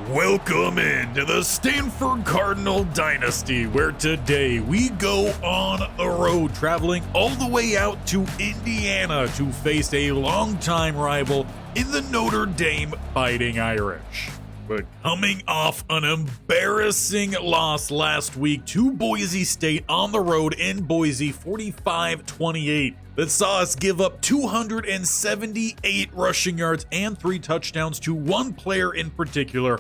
Welcome into the Stanford Cardinal Dynasty, where today we go on the road, traveling all the way out to Indiana to face a longtime rival in the Notre Dame Fighting Irish. But coming off an embarrassing loss last week to Boise State on the road in Boise, 45-28, that saw us give up 278 rushing yards and 3 touchdowns to one player in particular,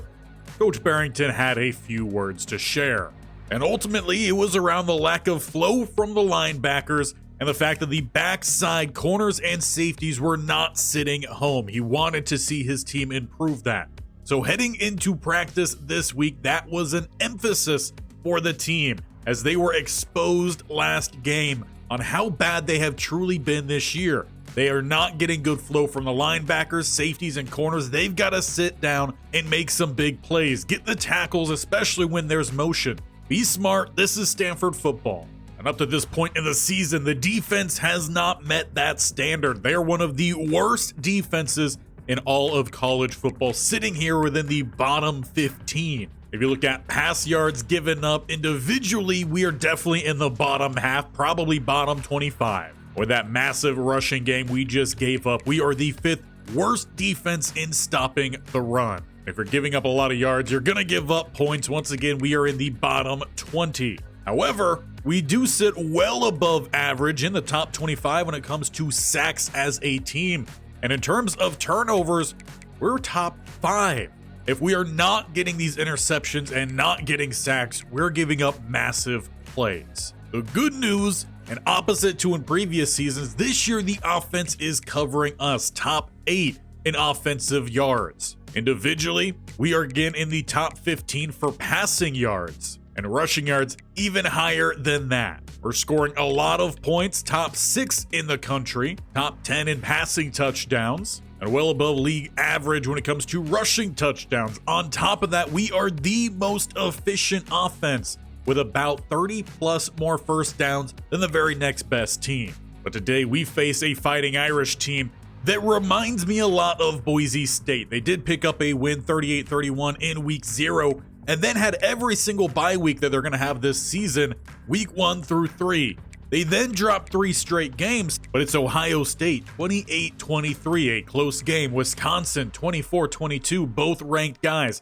Coach Barrington had a few words to share. And ultimately, it was around the lack of flow from the linebackers and the fact that the backside corners and safeties were not sitting home. He wanted to see his team improve that. So heading into practice this week, that was an emphasis for the team as they were exposed last game on how bad they have truly been this year. They are not getting good flow from the linebackers, safeties, and corners. They've got to sit down and make some big plays. Get the tackles, especially when there's motion. Be smart. This is Stanford football. And up to this point in the season, the defense has not met that standard. They're one of the worst defenses in all of college football, sitting here within the bottom 15. If you look at pass yards given up individually, we are definitely in the bottom half, probably bottom 25. With that massive rushing game we just gave up, we are the 5th worst defense in stopping the run. If you're giving up a lot of yards, you're going to give up points. Once again, we are in the bottom 20. However, we do sit well above average in the top 25 when it comes to sacks as a team. And in terms of turnovers, we're top 5. If we are not getting these interceptions and not getting sacks, we're giving up massive plays. The good news, and opposite to in previous seasons, this year the offense is covering us, top 8 in offensive yards. Individually, we are again in the top 15 for passing yards, and rushing yards even higher than that. We're scoring a lot of points, top 6 in the country, top 10 in passing touchdowns, and well above league average when it comes to rushing touchdowns. On top of that, we are the most efficient offense, with about 30 plus more first downs than the very next best team. But today we face a Fighting Irish team that reminds me a lot of Boise State. They did pick up a win 38-31 in week 0 and then had every single bye week that they're going to have this season, week 1 through 3. They then dropped 3 straight games, but it's Ohio State 28-23, a close game. Wisconsin 24-22, both ranked guys.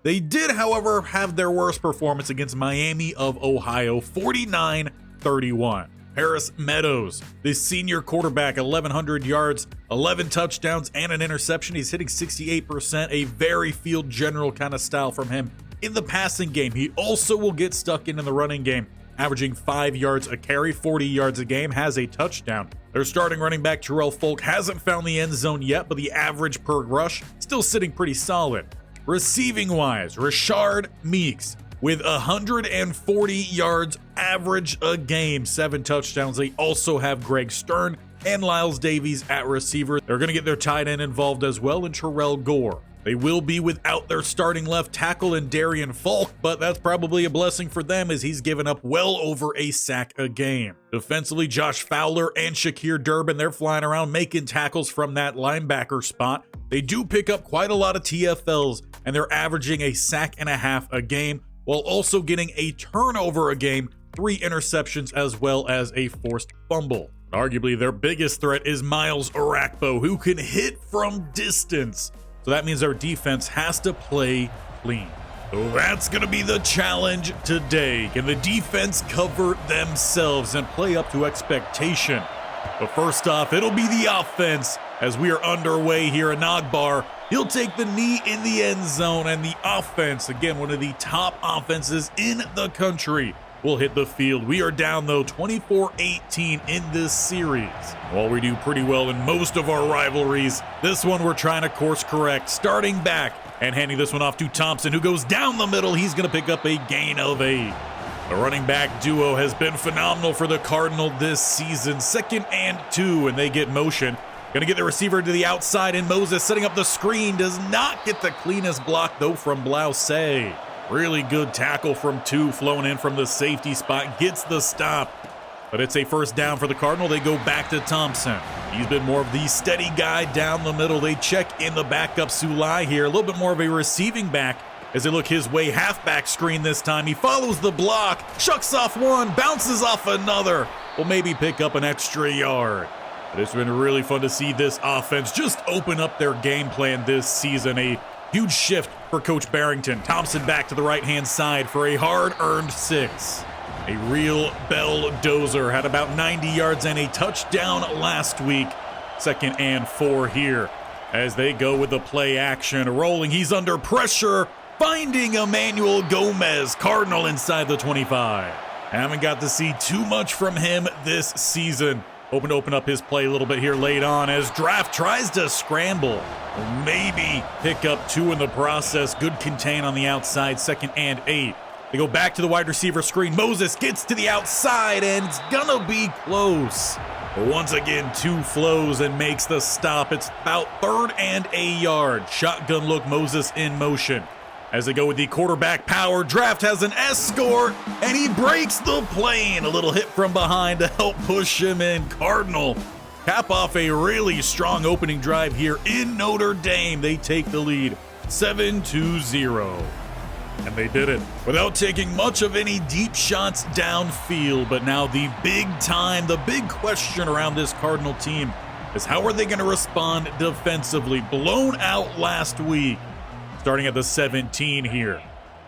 They did, however, have their worst performance against Miami of Ohio, 49-31. Harris Meadows, the senior quarterback, 1,100 yards, 11 touchdowns, and an interception. He's hitting 68%, a very field general kind of style from him in the passing game. He also will get stuck in the running game, averaging 5 yards a carry, 40 yards a game, has a touchdown. Their starting running back, Terrell Folk, hasn't found the end zone yet, but the average per rush still sitting pretty solid. Receiving wise, Rashard Meeks with 140 yards average a game, 7 touchdowns. They also have Greg Stern and Lyles Davies at receiver. They're going to get their tight end involved as well, and Terrell Gore. They will be without their starting left tackle in Darian Falk, but that's probably a blessing for them as he's given up well over a sack a game. Defensively, Josh Fowler and Shakir Durbin, they're flying around making tackles from that linebacker spot. They do pick up quite a lot of TFLs, and they're averaging a sack and a half a game, while also getting a turnover a game, 3 interceptions, as well as a forced fumble. Arguably, their biggest threat is Miles Orakpo, who can hit from distance. So that means our defense has to play clean. So that's going to be the challenge today. Can the defense cover themselves and play up to expectation? But first off, it'll be the offense as we are underway here at Nagbar. He'll take the knee in the end zone, and the offense, again, one of the top offenses in the country, will hit the field. We are down, though, 24-18 in this series. While we do pretty well in most of our rivalries, this one we're trying to course correct. Starting back and handing this one off to Thompson, who goes down the middle. He's going to pick up a gain of 8. The running back duo has been phenomenal for the Cardinal this season. 2nd and 2, and they get motion. Going to get the receiver to the outside, and Moses setting up the screen. Does not get the cleanest block, though, from Blouse. Really good tackle from 2, flown in from the safety spot. Gets the stop. But it's a first down for the Cardinal. They go back to Thompson. He's been more of the steady guy down the middle. They check in the backup Sulai here. A little bit more of a receiving back as they look his way. Halfback screen this time. He follows the block, shucks off one, bounces off another. Will maybe pick up an extra yard. But it's been really fun to see this offense just open up their game plan this season. A huge shift for Coach Barrington. Thompson back to the right-hand side for a hard-earned 6. A real belldozer. Had about 90 yards and a touchdown last week. 2nd and 4 here as they go with the play action. Rolling, he's under pressure. Finding Emmanuel Gomez. Cardinal inside the 25. Haven't got to see too much from him this season. Hoping to open up his play a little bit here late on as Draft tries to scramble. Maybe pick up 2 in the process. Good contain on the outside. 2nd and 8. They go back to the wide receiver screen. Moses gets to the outside and it's gonna be close. But once again, 2 flows and makes the stop. It's about 3rd and a yard. Shotgun look, Moses in motion. As they go with the quarterback power, Draft has an escort, and he breaks the plane. A little hit from behind to help push him in. Cardinal cap off a really strong opening drive here in Notre Dame. They take the lead 7-0. And they did it without taking much of any deep shots downfield. But now the big question around this Cardinal team is how are they going to respond defensively? Blown out last week. Starting at the 17 here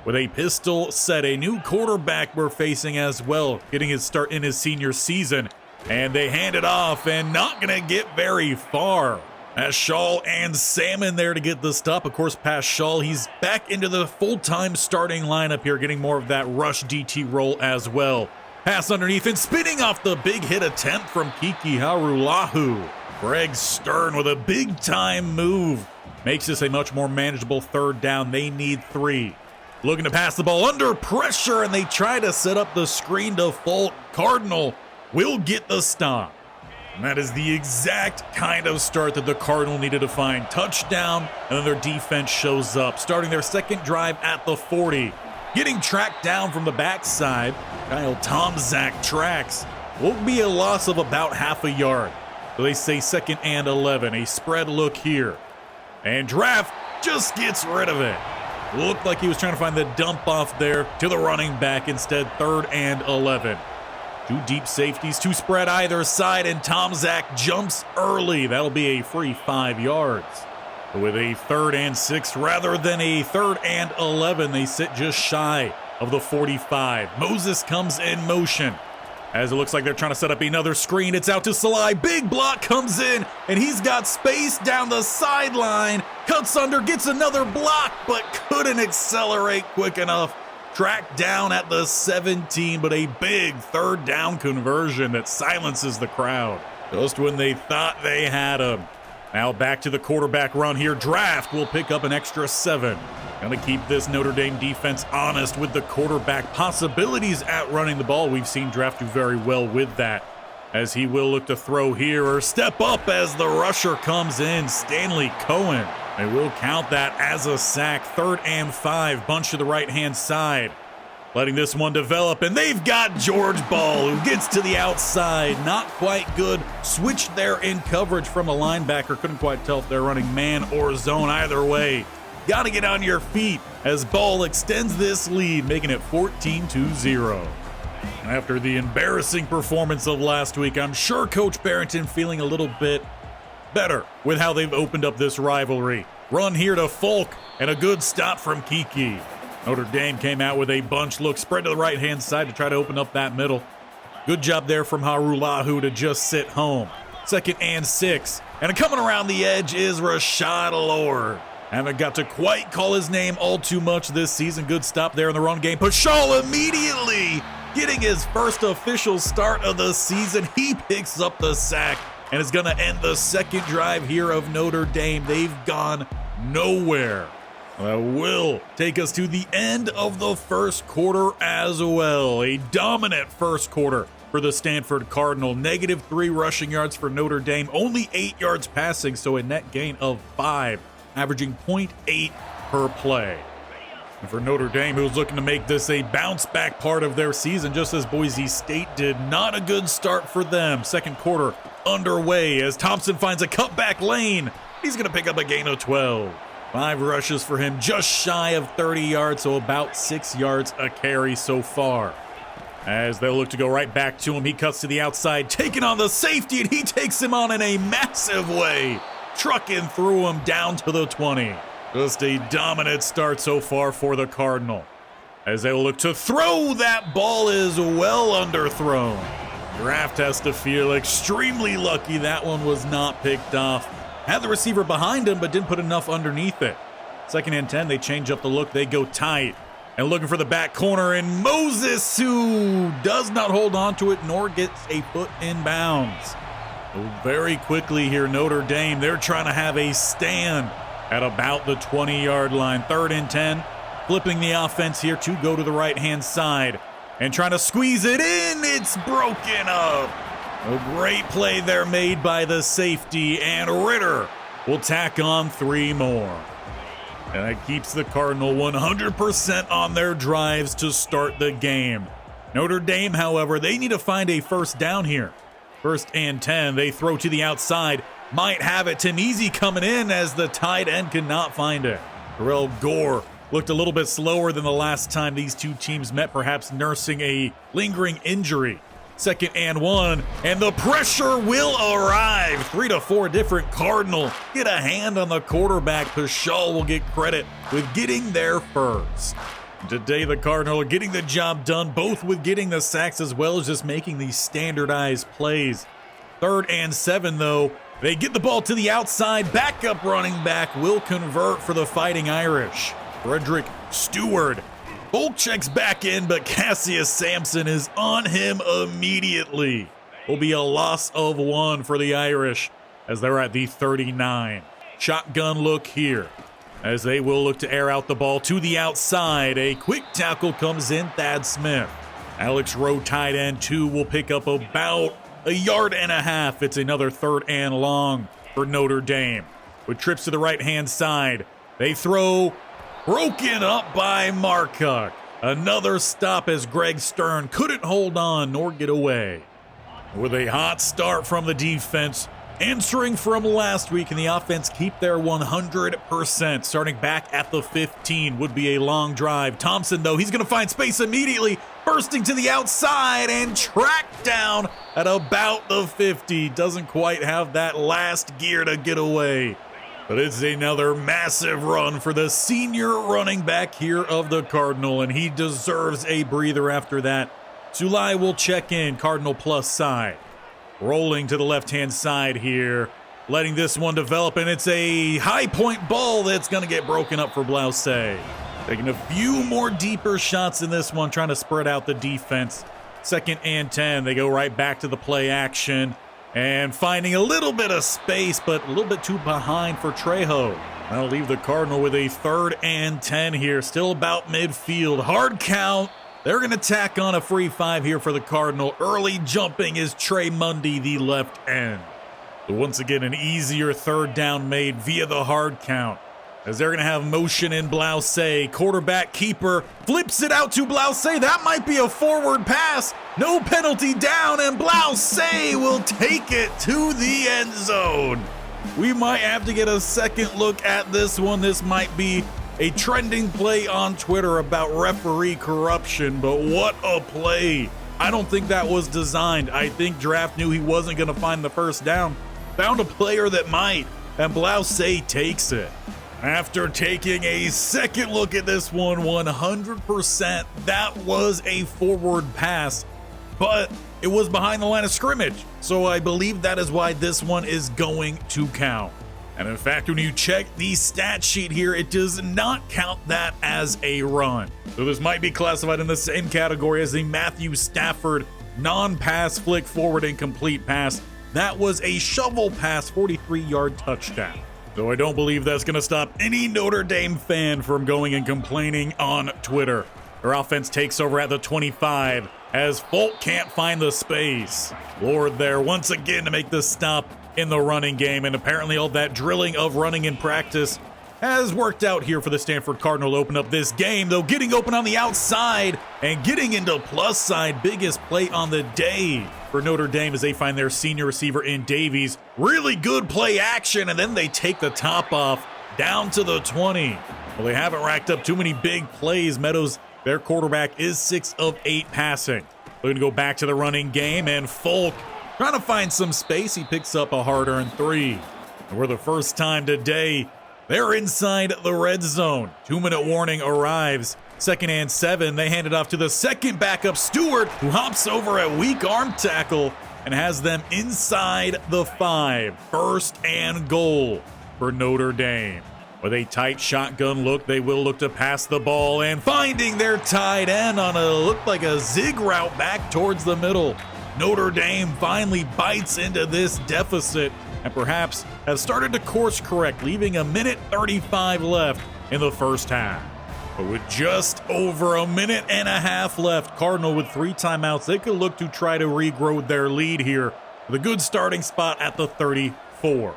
with a pistol set. A new quarterback we're facing as well, getting his start in his senior season. And they hand it off and not going to get very far. Paschal and Salmon there to get the stop. Of course, Paschal, he's back into the full-time starting lineup here, getting more of that rush DT role as well. Pass underneath and spinning off the big hit attempt from Kiki Harulahu. Greg Stern with a big-time move. Makes this a much more manageable 3rd down. They need 3. Looking to pass the ball under pressure, and they try to set up the screen default. Cardinal will get the stop. And that is the exact kind of start that the Cardinal needed to find. Touchdown, and then their defense shows up. Starting their 2nd drive at the 40. Getting tracked down from the backside. Kyle Tomczak tracks. Will be a loss of about half a yard. So they say 2nd and 11. A spread look here. And Draft just gets rid of it. Looked like he was trying to find the dump off there to the running back. Instead, 3rd and 11. 2 deep safeties, 2 spread either side, and Tomczak jumps early. That'll be a free 5 yards. With a 3rd and 6 rather than a 3rd and 11, they sit just shy of the 45. Moses comes in motion. As it looks like they're trying to set up another screen, it's out to Salai. Big block comes in, and he's got space down the sideline. Cuts under, gets another block, but couldn't accelerate quick enough. Tracked down at the 17, but a big 3rd down conversion that silences the crowd. Just when they thought they had him. Now back to the quarterback run here. Draft will pick up an extra 7. Gonna keep this Notre Dame defense honest with the quarterback possibilities at running the ball. We've seen Draft do very well with that, as he will look to throw here or step up as the rusher comes in. Stanley Cohen. They will count that as a sack. 3rd and 5. Bunch to the right-hand side. Letting this one develop, and they've got George Ball, who gets to the outside. Not quite good. Switched there in coverage from a linebacker. Couldn't quite tell if they're running man or zone. Either way, got to get on your feet as Ball extends this lead, making it 14-0. And after the embarrassing performance of last week, I'm sure Coach Barrington feeling a little bit better with how they've opened up this rivalry. Run here to Folk, and a good stop from Kiki. Notre Dame came out with a bunch look, spread to the right-hand side to try to open up that middle. Good job there from Harulahu to just sit home. 2nd and 6. And coming around the edge is Rashad Lord. Haven't got to quite call his name all too much this season. Good stop there in the run game. Paschal immediately getting his first official start of the season. He picks up the sack and is going to end the 2nd drive here of Notre Dame. They've gone nowhere. That will take us to the end of the 1st quarter as well. A dominant 1st quarter for the Stanford Cardinal. -3 rushing yards for Notre Dame. Only 8 yards passing, so a net gain of 5, averaging 0.8 per play. And for Notre Dame, who's looking to make this a bounce-back part of their season, just as Boise State did, not a good start for them. 2nd quarter, underway as Thompson finds a cutback lane. He's going to pick up a gain of 12. 5 rushes for him, just shy of 30 yards, so about 6 yards a carry so far. As they'll look to go right back to him, he cuts to the outside, taking on the safety, and he takes him on in a massive way, trucking through him down to the 20. Just a dominant start so far for the Cardinal. As they will look to throw, that ball is well underthrown. Draft has to feel extremely lucky that one was not picked off. Had the receiver behind him, but didn't put enough underneath it. 2nd and 10, they change up the look, they go tight. And looking for the back corner, and Moses, who does not hold on to it, nor gets a foot in bounds. So very quickly here, Notre Dame, they're trying to have a stand at about the 20-yard line. 3rd and 10, flipping the offense here to go to the right-hand side. And trying to squeeze it in, it's broken up. A great play there made by the safety, and Ritter will tack on 3 more. And that keeps the Cardinal 100% on their drives to start the game. Notre Dame, however, they need to find a first down here. 1st and 10, they throw to the outside. Might have it. Tim Easy coming in as the tight end could not find it. Terrell Gore looked a little bit slower than the last time these two teams met, perhaps nursing a lingering injury. 2nd and 1, and the pressure will arrive. 3 to 4 different Cardinal get a hand on the quarterback. Paschal will get credit with getting there first. Today the Cardinal are getting the job done, both with getting the sacks as well as just making these standardized plays. 3rd and 7 though, they get the ball to the outside. Backup running back will convert for the Fighting Irish. Frederick Stewart Bolt checks back in, but Cassius Sampson is on him immediately. Will be a loss of 1 for the Irish as they're at the 39. Shotgun look here as they will look to air out the ball to the outside. A quick tackle comes in, Thad Smith. Alex Rowe, tight end 2, will pick up about 1.5 yards. It's another 3rd and long for Notre Dame. With trips to the right-hand side, they throw. Broken up by Marcock. Another stop as Greg Stern couldn't hold on nor get away. With a hot start from the defense, answering from last week, and the offense keep their 100%. Starting back at the 15 would be a long drive. Thompson, though, he's going to find space immediately, bursting to the outside and tracked down at about the 50. Doesn't quite have that last gear to get away. But it's another massive run for the senior running back here of the Cardinal, and he deserves a breather after that. Sulai will check in, Cardinal plus side. Rolling to the left-hand side here, letting this one develop, and it's a high-point ball that's going to get broken up for Blouse. Taking a few more deeper shots in this one, trying to spread out the defense. 2nd and 10, they go right back to the play action. And finding a little bit of space, but a little bit too behind for Trejo. That'll leave the Cardinal with a 3rd and 10 here, still about midfield. Hard count. They're going to tack on a free 5 here for the Cardinal. Early jumping is Trey Mundy, the left end. So once again, an easier 3rd down made via the hard count. As they're going to have motion in Blouse. Quarterback keeper flips it out to Blouse. That might be a forward pass. No penalty down, and Blouse will take it to the end zone. We might have to get a second look at this one. This might be a trending play on Twitter about referee corruption, but what a play. I don't think that was designed. I think Draft knew he wasn't going to find the first down. Found a player that might, and Blouse takes it. After taking a second look at this one, 100% that was a forward pass, but it was behind the line of scrimmage. So I believe that is why this one is going to count. And in fact, when you check the stat sheet here, it does not count that as a run. So this might be classified in the same category as the Matthew Stafford non-pass flick forward incomplete pass. That was a shovel pass, 43-yard touchdown. So I don't believe that's going to stop any Notre Dame fan from going and complaining on Twitter. Their offense takes over at the 25 as Folk can't find the space. Lord there once again to make the stop in the running game, and apparently all that drilling of running in practice has worked out here for the Stanford Cardinal to open up this game, though getting open on the outside and getting into plus side. Biggest play on the day for Notre Dame as they find their senior receiver in Davies. Really good play action, and then they take the top off. down to the 20. Well, they haven't racked up too many big plays. Meadows, their quarterback, is 6 of 8 passing. They're going to go back to the running game, and Folk trying to find some space. He picks up a hard-earned 3. And for the first time today, they're inside the red zone. 2-minute warning arrives. 2nd and 7. They hand it off to the second backup, Stewart, who hops over a weak arm tackle and has them inside the 5. 1st and goal for Notre Dame. With a tight shotgun look, they will look to pass the ball, and finding their tight end on a look like a zig route back towards the middle. Notre Dame finally bites into this deficit and perhaps has started to course correct, leaving 1:35 left in the first half. But with just over 1.5 minutes left, Cardinal with 3 timeouts, they could look to try to regrow their lead here with a good starting spot at the 34.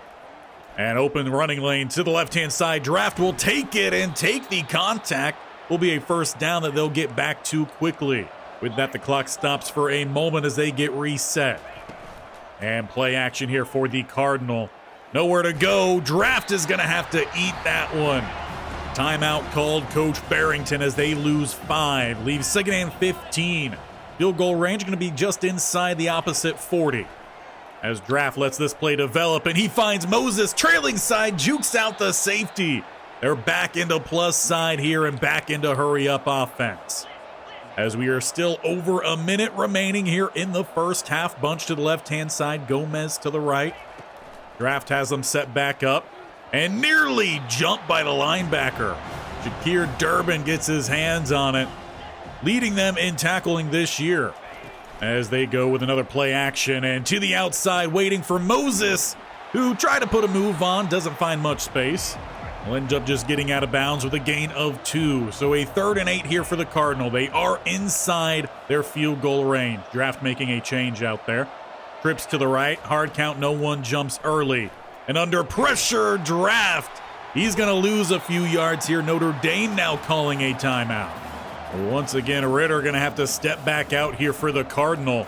And open running lane to the left-hand side. Draft will take it and take the contact. Will be a first down that they'll get back to quickly. With that, the clock stops for a moment as they get reset. And play action here for the Cardinal. Nowhere to go. Draft is going to have to eat that one. Timeout called Coach Barrington as they lose 5. Leaves 2nd and 15. Field goal range going to be just inside the opposite 40. As Draft lets this play develop, and he finds Moses trailing side, jukes out the safety. They're back into plus side here and back into hurry-up offense. As we are still over 1 minute remaining here in the first half. Bunch to the left-hand side, Gomez to the right. Draft has them set back up and nearly jumped by the linebacker. Shakir Durbin gets his hands on it, leading them in tackling this year. As they go with another play action and to the outside, waiting for Moses, who tried to put a move on, doesn't find much space. Will end up just getting out of bounds with a gain of 2. So a 3rd and 8 here for the Cardinal. They are inside their field goal range. Draft making a change out there. Trips to the right, hard count, no one jumps early. And under pressure, Draft. He's going to lose a few yards here. Notre Dame now calling a timeout. Once again, Ritter going to have to step back out here for the Cardinal.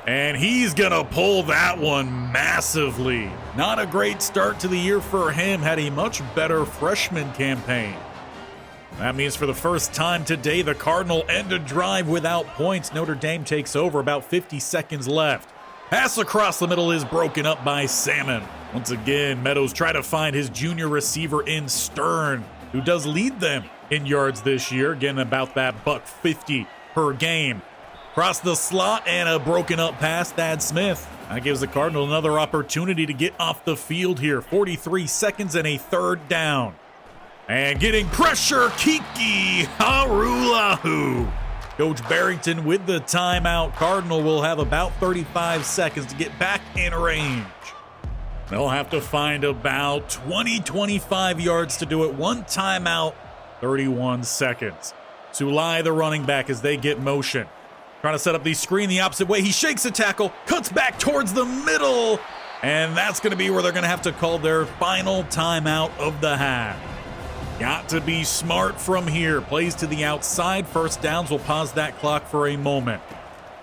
And he's going to pull that one massively. Not a great start to the year for him. Had a much better freshman campaign. That means for the first time today, the Cardinal end a drive without points. Notre Dame takes over, about 50 seconds left. Pass across the middle is broken up by Salmon. Once again, Meadows try to find his junior receiver in Stern, who does lead them in yards this year, getting about that $150 per game. Across the slot and a broken up pass, Thad Smith. That gives the Cardinal another opportunity to get off the field here. 43 seconds and a 3rd down. And getting pressure, Kiki Harulahu. Coach Barrington with the timeout. Cardinal will have about 35 seconds to get back in range. They'll have to find about 20-25 yards to do it. 1 timeout, 31 seconds. Sulai, the running back, as they get motion. Trying to set up the screen the opposite way. He shakes a tackle, cuts back towards the middle, and that's going to be where they're going to have to call their final timeout of the half. Got to be smart from here. Plays to the outside. First downs will pause that clock for a moment.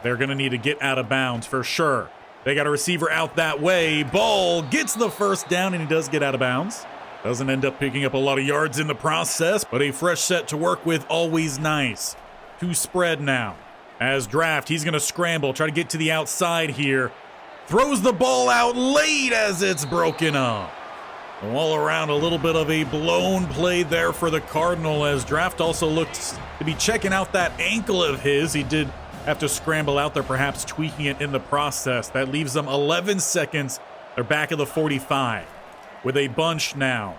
They're going to need to get out of bounds for sure. They got a receiver out that way. Ball gets the first down, and he does get out of bounds. Doesn't end up picking up a lot of yards in the process, but a fresh set to work with, always nice. 2 spread now. As Draft, he's going to scramble, try to get to the outside here. Throws the ball out late as it's broken up. All around a little bit of a blown play there for the Cardinal, as Draft also looked to be checking out that ankle of his. He did have to scramble out there, perhaps tweaking it in the process. That leaves them 11 seconds. They're back at the 45 with a bunch now.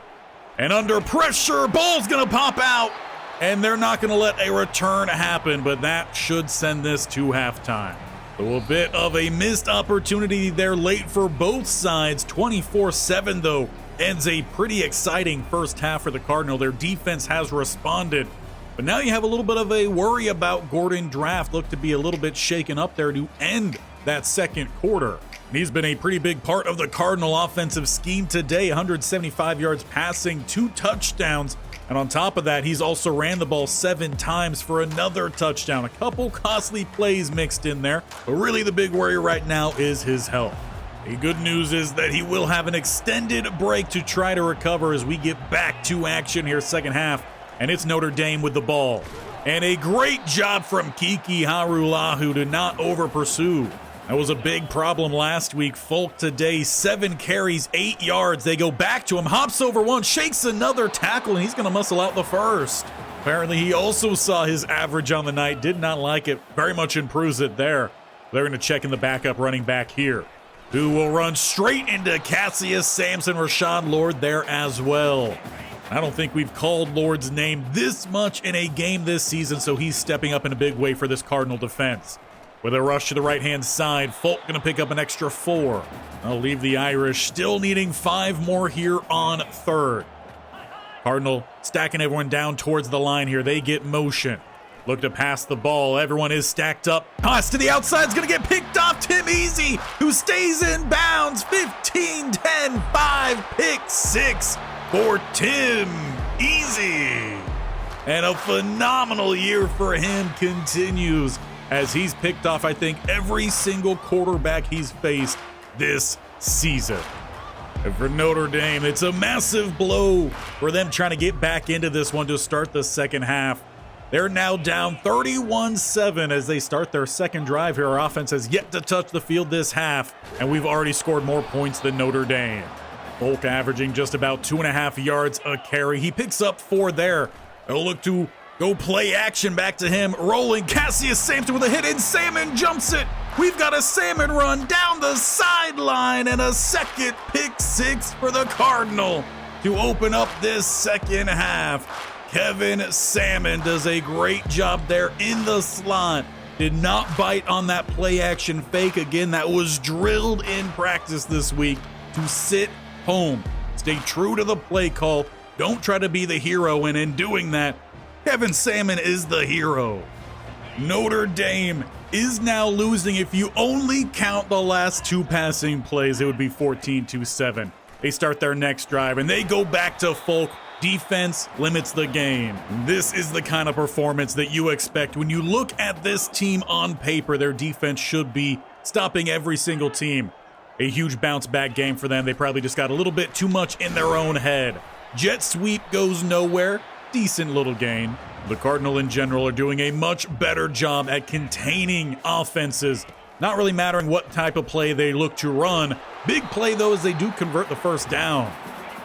And under pressure, ball's going to pop out. And they're not going to let a return happen, but that should send this to halftime. So a bit of a missed opportunity there late for both sides. 24-7, though, ends a pretty exciting first half for the Cardinal. Their defense has responded. But now you have a little bit of a worry about Gordon Draft. Looked to be a little bit shaken up there to end that second quarter. And he's been a pretty big part of the Cardinal offensive scheme today. 175 yards passing, 2 touchdowns. And on top of that, he's also ran the ball 7 times for another touchdown. A couple costly plays mixed in there. But really the big worry right now is his health. The good news is that he will have an extended break to try to recover as we get back to action here second half, and it's Notre Dame with the ball. And a great job from Kiki Harulahu to not over-pursue. That was a big problem last week. Folk today, 7 carries, 8 yards. They go back to him, hops over one, shakes another tackle, and he's going to muscle out the first. Apparently, he also saw his average on the night, did not like it, very much improves it there. They're going to check in the backup running back here, who will run straight into Cassius Sampson, Rashawn Lord there as well. I don't think we've called Lord's name this much in a game this season, so he's stepping up in a big way for this Cardinal defense. With a rush to the right-hand side, Folk going to pick up an extra 4. I'll leave the Irish still needing 5 more here on third. Cardinal stacking everyone down towards the line here. They get motion. Look to pass the ball. Everyone is stacked up. Pass to the outside is going to get picked off. Tim Easy, who stays in bounds. 15, 10, 5, pick 6 for Tim Easy. And a phenomenal year for him continues as he's picked off, I think, every single quarterback he's faced this season. And for Notre Dame, it's a massive blow for them trying to get back into this one to start the second half. They're now down 31-7 as they start their second drive here. Our offense has yet to touch the field this half, and we've already scored more points than Notre Dame. Folk averaging just about 2.5 yards a carry. He picks up 4 there. They'll look to go play action back to him. Rolling Cassius Sampson with a hit, and Salmon jumps it. We've got a Salmon run down the sideline and a second pick 6 for the Cardinal to open up this second half. Kevin Salmon does a great job there in the slot. Did not bite on that play action fake again. That was drilled in practice this week to sit home. Stay true to the play call. Don't try to be the hero, and in doing that, Kevin Salmon is the hero. Notre Dame is now losing. If you only count the last 2 passing plays, it would be 14-7. They start their next drive, and they go back to Folk. Defense limits the game. This is the kind of performance that you expect. When you look at this team on paper, their defense should be stopping every single team. A huge bounce back game for them. They probably just got a little bit too much in their own head. Jet sweep goes nowhere. Decent little gain. The Cardinal in general are doing a much better job at containing offenses. Not really mattering what type of play they look to run. Big play though is they do convert the first down.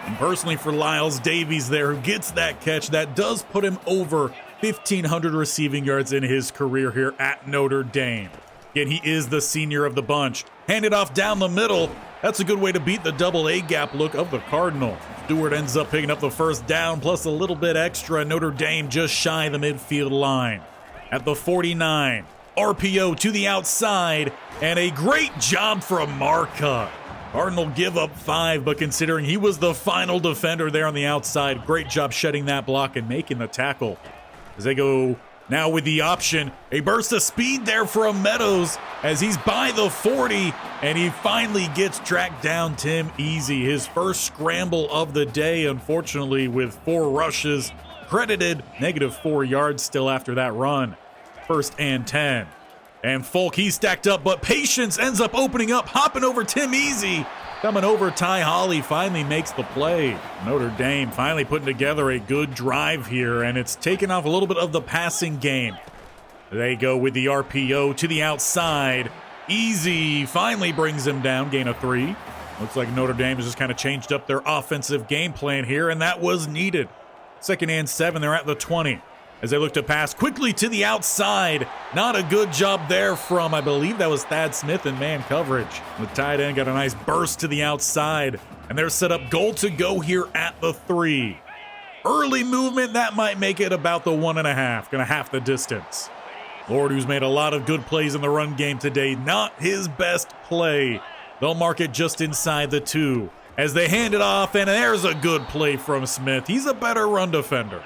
And personally for Lyles Davies there, who gets that catch, that does put him over 1,500 receiving yards in his career here at Notre Dame. Again, he is the senior of the bunch. Handed off down the middle. That's a good way to beat the double A gap look of the Cardinal. Stewart ends up picking up the first down, plus a little bit extra. Notre Dame just shy of the midfield line. At the 49, RPO to the outside, and a great job from Marca. Cardinal give up 5, but considering he was the final defender there on the outside, great job shedding that block and making the tackle. As they go now with the option, a burst of speed there from Meadows as he's by the 40, and he finally gets tracked down. Tim Easy, his first scramble of the day, unfortunately with 4 rushes, credited -4 yards still after that run. 1st and 10. And Folk, he's stacked up, but patience ends up opening up, hopping over Tim Easy. Coming over, Ty Holly finally makes the play. Notre Dame finally putting together a good drive here, and it's taken off a little bit of the passing game. They go with the RPO to the outside. Easy finally brings him down, gain of 3. Looks like Notre Dame has just kind of changed up their offensive game plan here, and that was needed. 2nd and 7, they're at the 20. As they look to pass quickly to the outside. Not a good job there from, I believe that was Thad Smith in man coverage. The tight end got a nice burst to the outside, and they're set up goal to go here at the 3. Early movement, that might make it about the 1.5, gonna half the distance. Lord, who's made a lot of good plays in the run game today, not his best play. They'll mark it just inside the 2. As they hand it off, and there's a good play from Smith. He's a better run defender.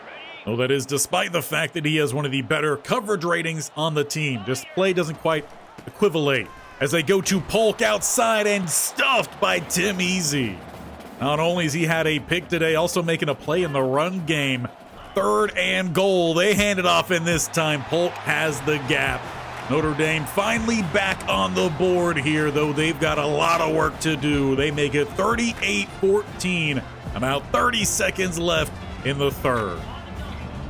Oh, that is despite the fact that he has one of the better coverage ratings on the team. Just play doesn't quite equivalate. As they go to Polk outside and stuffed by Tim Easy. Not only has he had a pick today, also making a play in the run game. 3rd and goal. They hand it off, and this time Polk has the gap. Notre Dame finally back on the board here, though they've got a lot of work to do. They make it 38-14, about 30 seconds left in the third.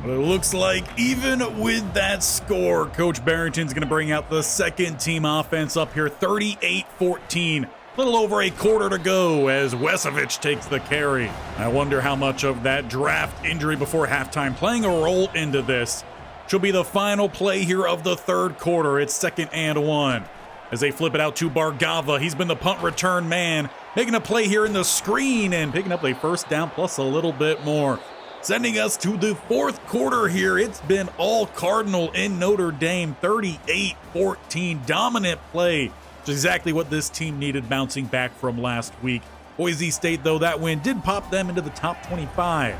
But it looks like even with that score, Coach Barrington's going to bring out the second team offense up here, 38-14. A little over a quarter to go as Wesovich takes the carry. I wonder how much of that draft injury before halftime playing a role into this. Should be the final play here of the third quarter. It's 2nd and 1. As they flip it out to Bargava, he's been the punt return man, making a play here in the screen and picking up a first down plus a little bit more. Sending us to the fourth quarter here. It's been all Cardinal in Notre Dame, 38-14, dominant play, which is exactly what this team needed bouncing back from last week. Boise State, though, that win did pop them into the top 25.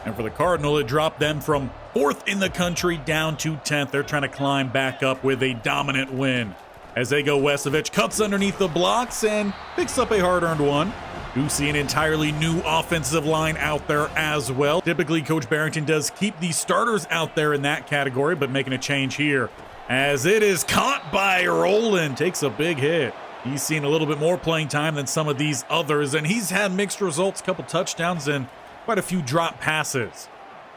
And for the Cardinal, it dropped them from 4th in the country down to 10th. They're trying to climb back up with a dominant win. As they go, Wesovich cuts underneath the blocks and picks up a hard-earned one. Do see an entirely new offensive line out there as well. Typically, Coach Barrington does keep the starters out there in that category, but making a change here. As it is caught by Rowland, takes a big hit. He's seen a little bit more playing time than some of these others, and he's had mixed results, a couple touchdowns and quite a few drop passes.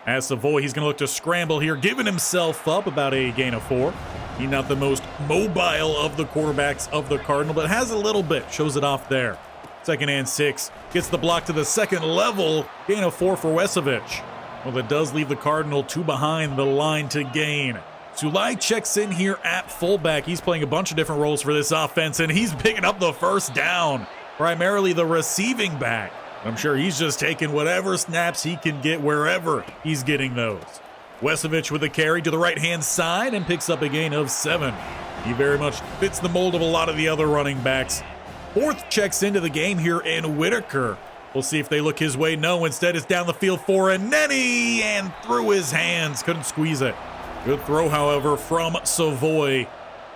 As Savoy, he's going to look to scramble here, giving himself up about a gain of 4. He's not the most mobile of the quarterbacks of the Cardinal, but has a little bit, shows it off there. 2nd and 6, gets the block to the second level, gain of 4 for Wesovich. Well, that does leave the Cardinal 2 behind the line to gain. Sulai checks in here at fullback. He's playing a bunch of different roles for this offense, and he's picking up the first down, primarily the receiving back. I'm sure he's just taking whatever snaps he can get wherever he's getting those. Wesovich with a carry to the right-hand side and picks up a gain of 7. He very much fits the mold of a lot of the other running backs. 4th checks into the game here in Whitaker. We'll see if they look his way. No, instead it's down the field for Nenny and through his hands. Couldn't squeeze it. Good throw, however, from Savoy.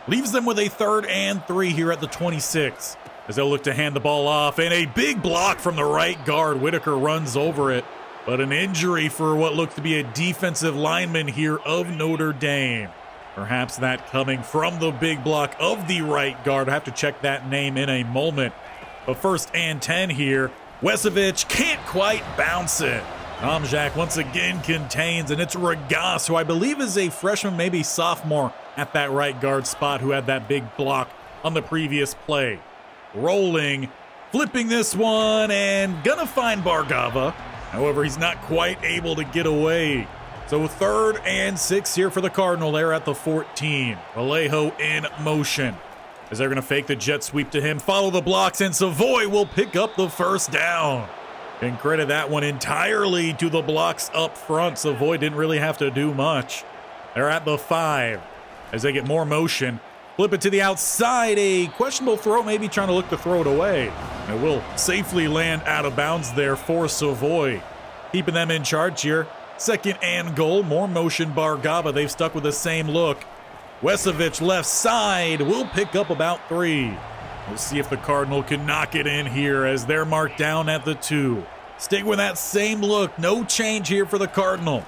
Leaves them with a 3rd and 3 here at the 26. As they'll look to hand the ball off, and a big block from the right guard. Whitaker runs over it, but an injury for what looked to be a defensive lineman here of Notre Dame. Perhaps that coming from the big block of the right guard. I have to check that name in a moment. But 1st and 10 here. Wesovich can't quite bounce it. Tomjak once again contains, and it's Regas, who I believe is a freshman, maybe sophomore, at that right guard spot, who had that big block on the previous play. Rolling, flipping this one, and gonna find Bargava. However, he's not quite able to get away. So 3rd and 6 here for the Cardinal. They're at the 14. Vallejo in motion. As they're gonna fake the jet sweep to him, follow the blocks, and Savoy will pick up the first down. And credit that one entirely to the blocks up front. Savoy didn't really have to do much. They're at the 5. As they get more motion, flip it to the outside. A questionable throw, maybe trying to look to throw it away. It will safely land out of bounds there for Savoy. Keeping them in charge here. 2nd and goal, more motion. Bargava, they've stuck with the same look. Wesovich left side will pick up about 3. We'll see if the Cardinal can knock it in here as they're marked down at the 2. Stick with that same look, no change here for the Cardinal.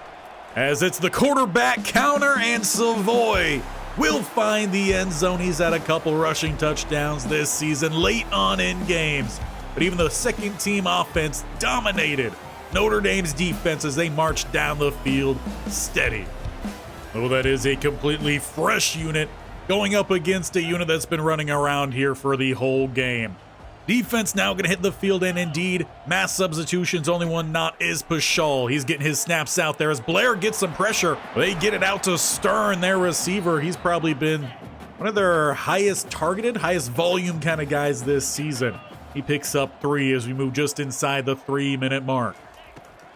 As it's the quarterback counter, and Savoy will find the end zone. He's had a couple rushing touchdowns this season late on in games. But even the second team offense dominated Notre Dame's defense as they marched down the field steady. Though that is a completely fresh unit going up against a unit that's been running around here for the whole game. Defense now going to hit the field, and indeed, mass substitutions. Only one not is Paschal. He's getting his snaps out there as Blair gets some pressure. They get it out to Stern, their receiver. He's probably been one of their highest targeted, highest volume kind of guys this season. He picks up 3 as we move just inside the 3-minute mark.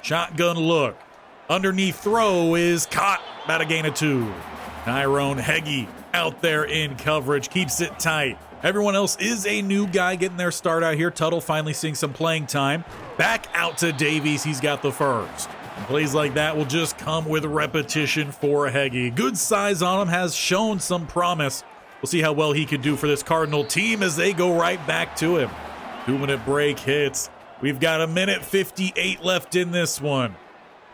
Shotgun look. Underneath throw is caught. About a gain of 2. Tyrone Heggie out there in coverage. Keeps it tight. Everyone else is a new guy getting their start out here. Tuttle finally seeing some playing time. Back out to Davies. He's got the first. And plays like that will just come with repetition for Heggie. Good size on him. Has shown some promise. We'll see how well he can do for this Cardinal team as they go right back to him. 2-minute break hits. We've got 1:58 left in this one.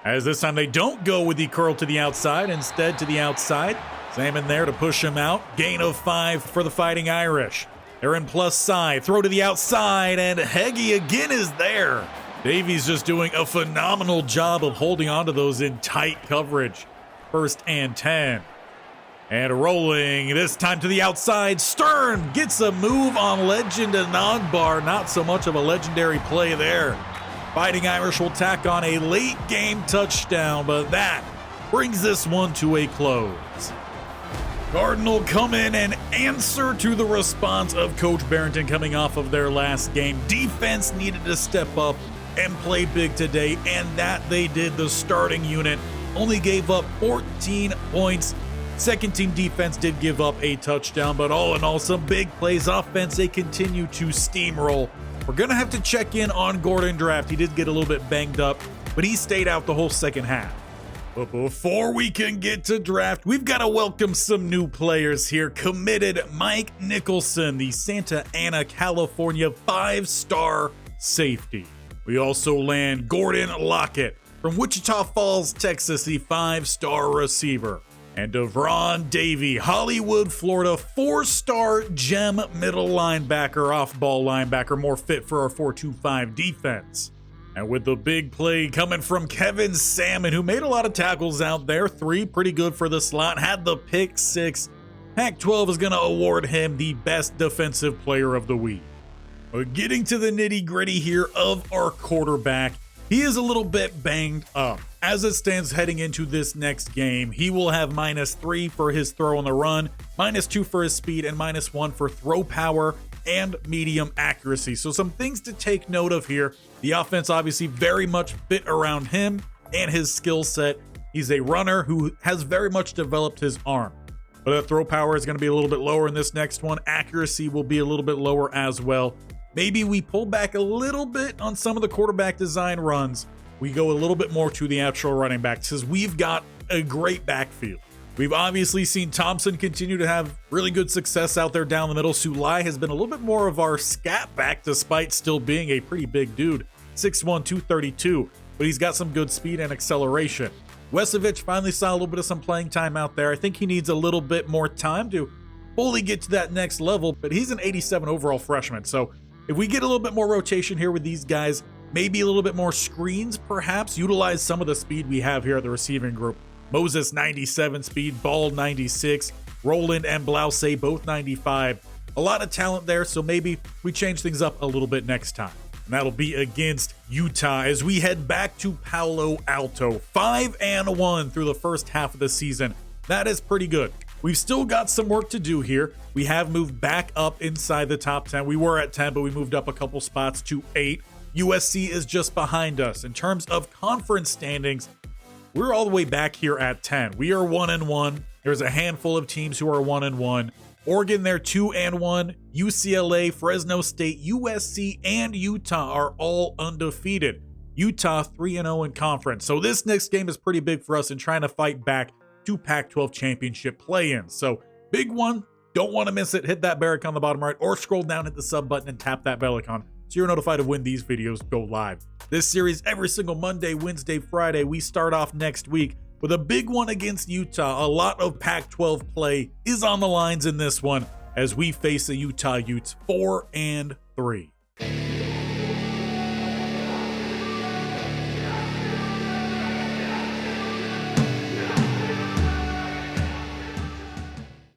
As this time they don't go with the curl to the outside, instead to the outside. Salmon there to push him out. Gain of 5 for the Fighting Irish. They're in plus side. Throw to the outside, and Heggie again is there. Davies just doing a phenomenal job of holding on to those in tight coverage. 1st and 10. And rolling, this time to the outside. Stern gets a move on Legend and Nogbar. Not so much of a legendary play there. Fighting Irish will tack on a late game touchdown, but that brings this one to a close. Cardinal come in and answer to the response of Coach Barrington coming off of their last game. Defense needed to step up and play big today, and that they did. The starting unit only gave up 14 points. Second team defense did give up a touchdown, but all in all, some big plays. Offense, they continue to steamroll. We're going to have to check in on Gordon Draft. He did get a little bit banged up, but he stayed out the whole second half. But before we can get to draft, we've got to welcome some new players here. Committed Mike Nicholson, the Santa Ana, California 5-star safety. We also land Gordon Lockett from Wichita Falls, Texas, the 5-star receiver. And Devron Davey, Hollywood, Florida, 4-star gem middle linebacker, off-ball linebacker, more fit for our 4-2-5 defense. And with the big play coming from Kevin Salmon, who made a lot of tackles out there, 3 pretty good for the slot, had the pick 6. Pac-12 is going to award him the best defensive player of the week. But getting to the nitty-gritty here of our quarterback, he is a little bit banged up. As it stands heading into this next game, he will have -3 for his throw on the run, -2 for his speed, and -1 for throw power and medium accuracy. So some things to take note of here. The offense obviously very much fit around him and his skill set. He's a runner who has very much developed his arm. But the throw power is going to be a little bit lower in this next one. Accuracy will be a little bit lower as well. Maybe we pull back a little bit on some of the quarterback design runs. We go a little bit more to the actual running back since we've got a great backfield. We've obviously seen Thompson continue to have really good success out there down the middle. Sulai has been a little bit more of our scat back despite still being a pretty big dude. 6'1", 232, but he's got some good speed and acceleration. Wesovich finally saw a little bit of some playing time out there. I think he needs a little bit more time to fully get to that next level, but he's an 87 overall freshman. So if we get a little bit more rotation here with these guys, maybe a little bit more screens, perhaps utilize some of the speed we have here at the receiving group. Moses 97 speed, Ball 96, Roland and Blouse both 95. A lot of talent there, so maybe we change things up a little bit next time. And that'll be against Utah as we head back to Palo Alto. 5-1 through the first half of the season. That is pretty good. We've still got some work to do here. We have moved back up inside the top 10. We were at 10, but we moved up a couple spots to 8. USC is just behind us. In terms of conference standings, we're all the way back here at 10. We are 1-1. There's a handful of teams who are 1-1. Oregon, they're 2-1. UCLA, Fresno State, USC, and Utah are all undefeated. Utah 3-0 in conference. So this next game is pretty big for us in trying to fight back to Pac-12 championship play-ins. So big one. Don't want to miss it. Hit that bell icon on the bottom right or scroll down, hit the sub button, and tap that bell icon so you're notified of when these videos go live. This series every single Monday, Wednesday, Friday. We start off next week with a big one against Utah. A lot of Pac-12 play is on the lines in this one as we face the Utah Utes 4-3.